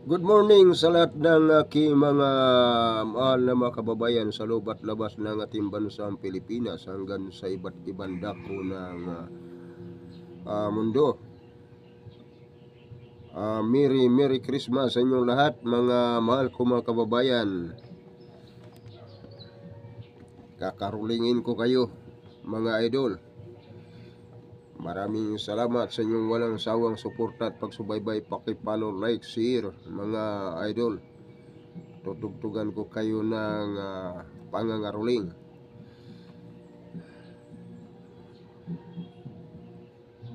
Good morning sa lahat ng aking mga mahal na mga kababayan sa loob at labas ng ating bansang Pilipinas hanggang sa iba't ibang dako ng mundo. Merry Christmas sa inyong lahat mga mahal ko mga kababayan. Kakarulingin ko kayo mga idol. Maraming salamat sa inyong walang sawang suporta at pagsubaybay, paki-follow, like, share mga idol. Tutugtugan ko kayo ng pangangaruling.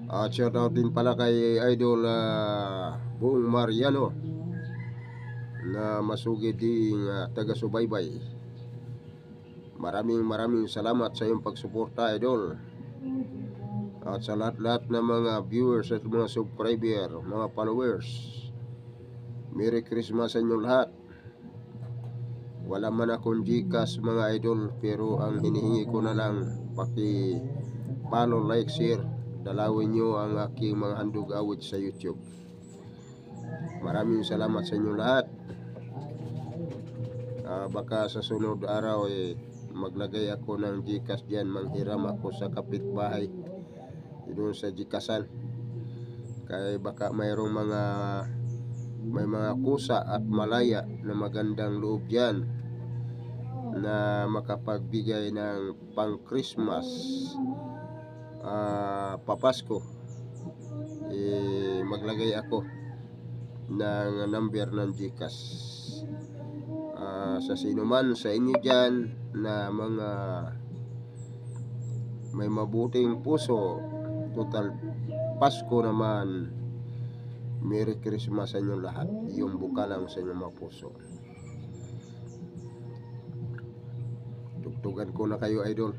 At shout out din pala kay Idol Buong Mariano na masugid ding taga-subaybay. Maraming salamat sa iyong pagsuporta, Idol. At sa lahat-lahat ng mga viewers at mga subscriber, mga followers, Merry Christmas sa inyong lahat. Wala man akong Gcash mga idol, pero ang hinihingi ko na lang paki-follow, like, share, dalawin nyo ang aking mga handog awit sa YouTube. Maraming salamat sa inyong lahat. Baka sa sunod araw maglagay ako ng Gcash dyan, manghiram ako sa kapitbahay doon sa Gcashan. Kaya baka mayroong may mga kusa at malaya na magandang loob dyan na makapagbigay ng pang Christmas, papasko. Maglagay ako ng number ng Gcash. Sa sino man sa inyo dyan na mga may mabuting puso, total Pasko naman, Merry Christmas sa inyong lahat. Yung buka lang sa inyong mga puso. Tugtugan ko na kayo, idol.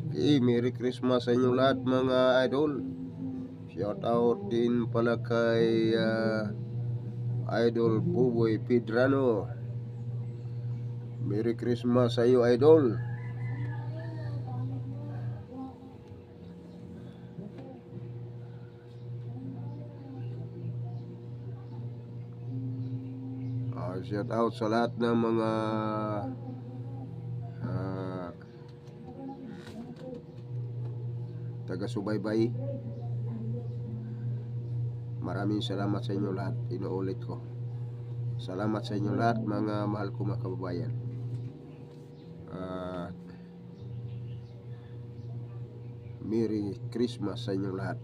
Okay, Merry Christmas sa inyong lahat mga idol. Shout out din pala kay Idol Buboy Pedrano. Merry Christmas sa iyo, idol. Shout out sa lahat ng mga taga-subaybay. Maraming salamat sa inyo lahat. Inuulit ko. Salamat sa inyo lahat mga mahal ko mga kababayan. Merry Christmas sa inyo lahat.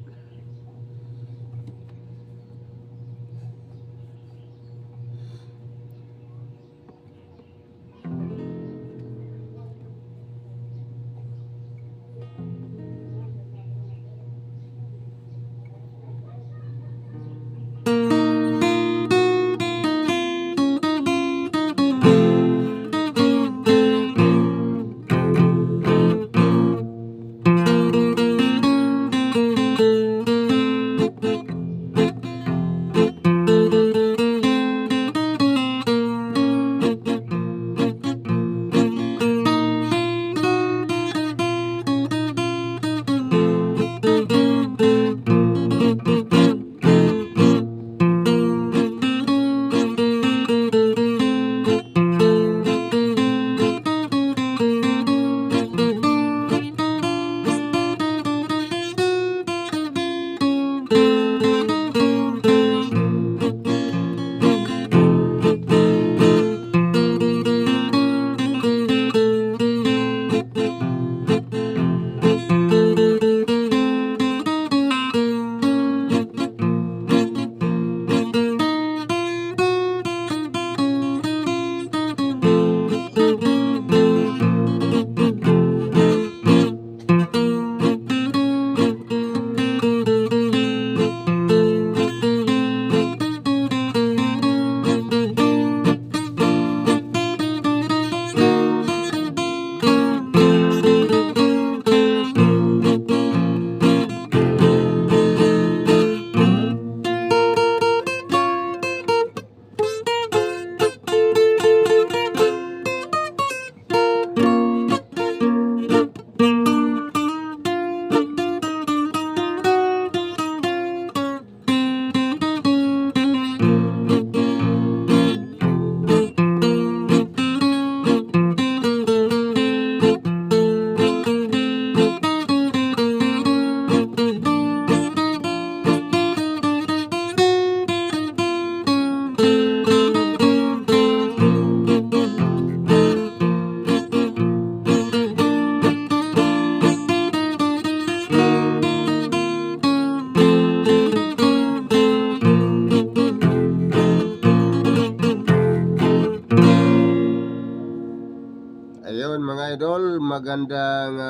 magandang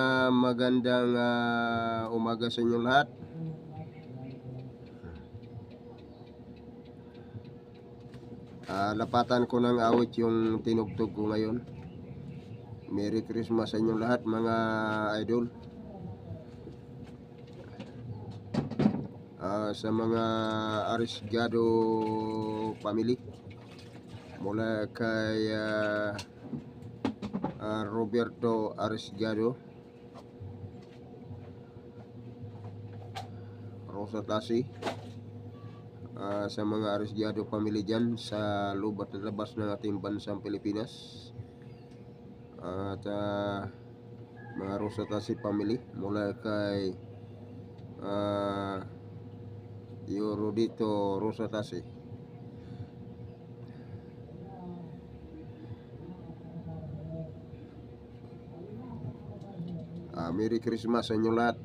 umaga sa inyong lahat. Lapatan ko ng awit yung tinugtog ko ngayon. Merry Christmas sa inyong lahat mga idol. Sa mga Arriesgado family, mula kay Roberto Arriesgado, Rosa Tasi, sa mga Arriesgado family dyan sa loob at labas ng ating bansang Pilipinas, at mga Rosa Tasi family mula kay Eurodito Rosa Tasi. Merry Christmas sa inyo lahat,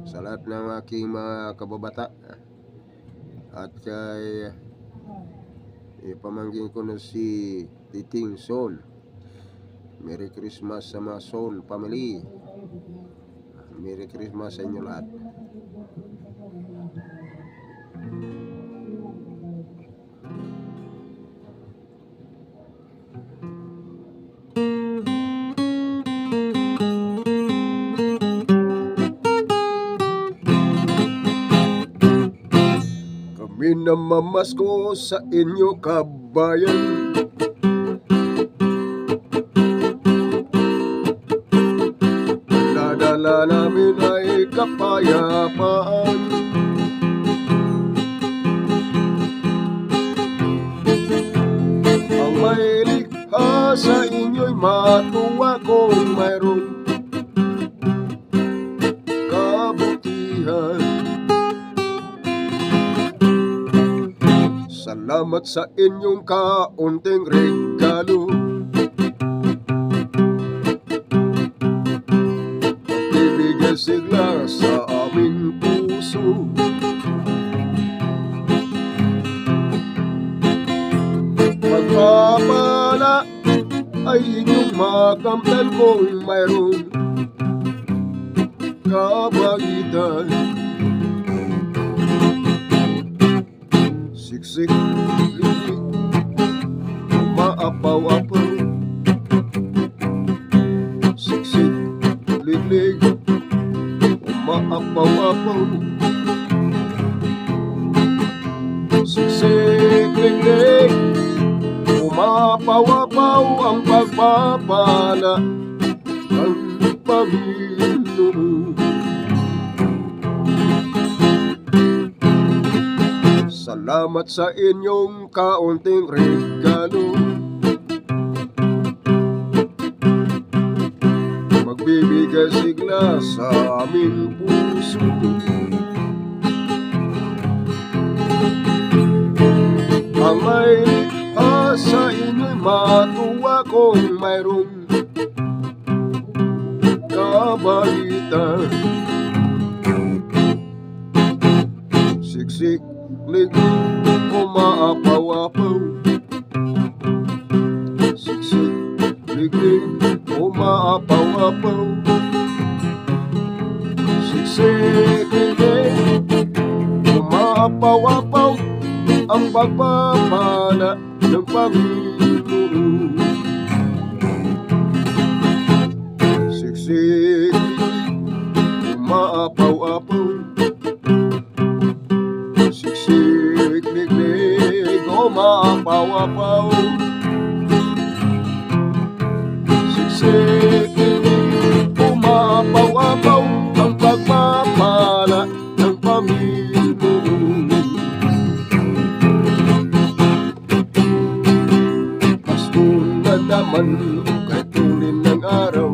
sa lahat ng aking mga kababata, at kay ipamangkin ko na si Titing Son. Merry Christmas sa mga Son family. Merry Christmas sa inyo lahat. Kami namamasko sa inyo kabayan, dala namin ay kapayapaan. Ang may likha sa inyo'y matuwa kung mayroong kabutihan. Salamat sa inyong kaunting regalo, magbibigay sigla sa aming puso. Pagpapala ay inyong makamtan kung mayroong kabaitan. Siksik, lilig, umaapaw-apaw. Siksik, lilig, umaapaw-apaw. Siksik, lilig, umaapaw-apaw. Ang pagpapala ng Panginoon. Salamat sa inyong kaunting regalo, magbibigay sigla sa aming puso. Ang may likha sa inyo'y matuwa kung mayroong kabaitan. Siksik, lilig, umaapaw-apaw. Siksik, lilig, umaapaw-apaw. Siksik, lilig, umaapaw-apaw. Ang pagpapala ng Panginoon. Siksik, lilig, umaapaw-apaw. Siksik, liglig, umaapaw-apaw. Siksik, liglig, umaapaw-apaw. Ang pagpapala ng Panginoon. Pasko na naman, kahit tulin ng araw.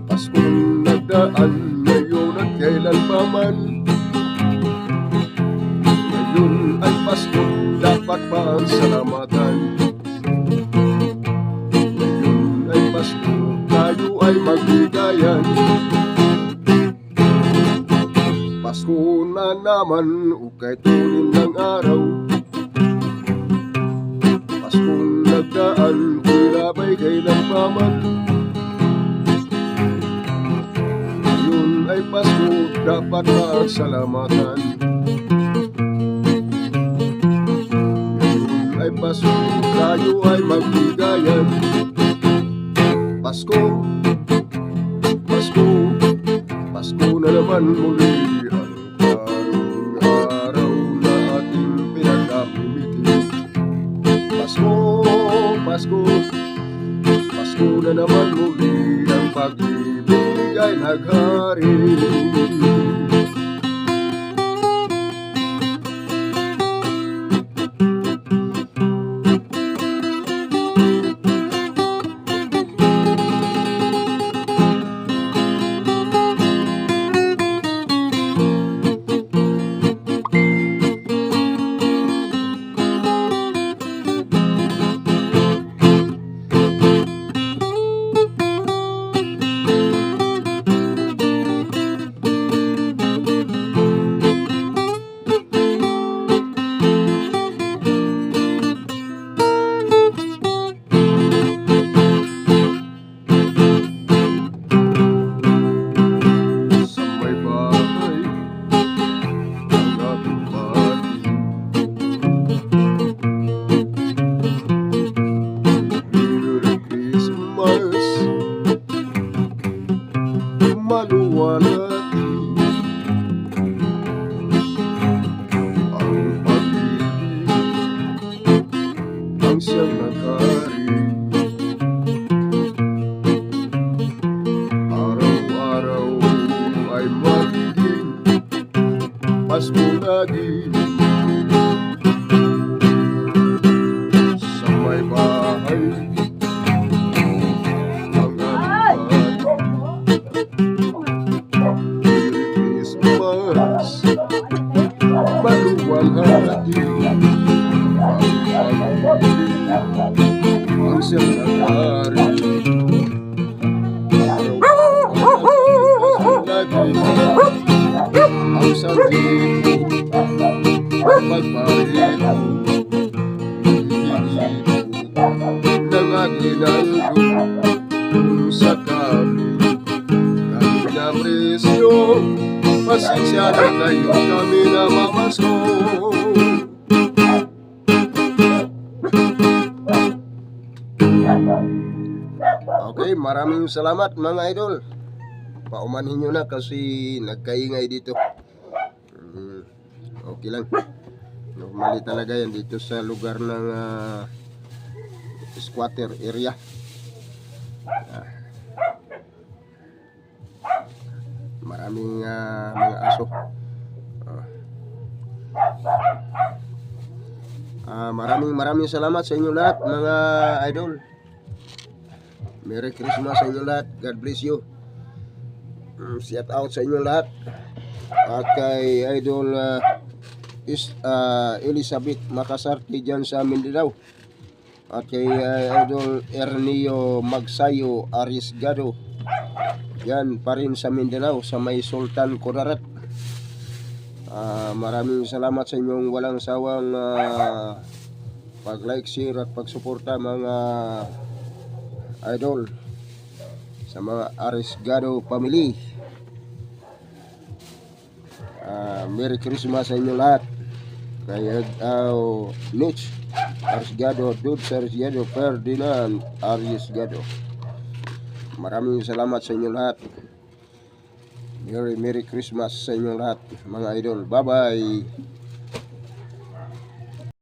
Pasko nagdaan, ngayon at kailan pa man. Ay Pasko, dapat pa ang salamatan. Ngayon ay Pasko, tayo ay magbigayan. Pasko na naman, ukay tulin ng araw. Paskong nagdaan, tila ba'y kailan kailanman. Yun ay Pasko, dapat pasalamatan. Yun ay Pasko, tayo ay magbigayan. Pasko, Pasko, Pasko na naman muli. Ang araw na ating pinagkapimiti. Pasko, Pasko, Pasko na naman muli. Ang pag-ibig ay naghari. Maluwalhati ang pag-ibig, ang siyang naghari. Araw-araw ay magiging Pasko lagi. Sa may bahay maluwalhati ang siyang naghari. Ang sanggit magparito ng aginaldo sa kami na presyo. Pasensya na kayo, kami na mamasko. Okay, maraming salamat mga idol. Paumanhin nyo na kasi nagkaingay dito. Okay lang. Normally talaga yan dito sa lugar ng squatter area. Maraming mga aso. Maraming salamat sa inyo lahat mga idol. Merry Christmas sa inyo lahat. God bless you. Shout out sa inyo lahat. At kay idol Elizabeth Makasarte dyan sa Mindanao. At kay idol Ernio Magsayo Arisgado yan pa rin sa Mindanao, sa may Sultan Kudarat. Maraming salamat sa inyong walang sawang pag-like, share at pagsuporta mga idol sa mga Arisgado family. Merry Christmas sa inyo lahat. Kay Mitch Arisgado, Dude Arisgado, Ferdinand Arisgado. Maraming salamat sa inyo lahat. Merry Christmas sa inyo lahat mga idol. Bye bye.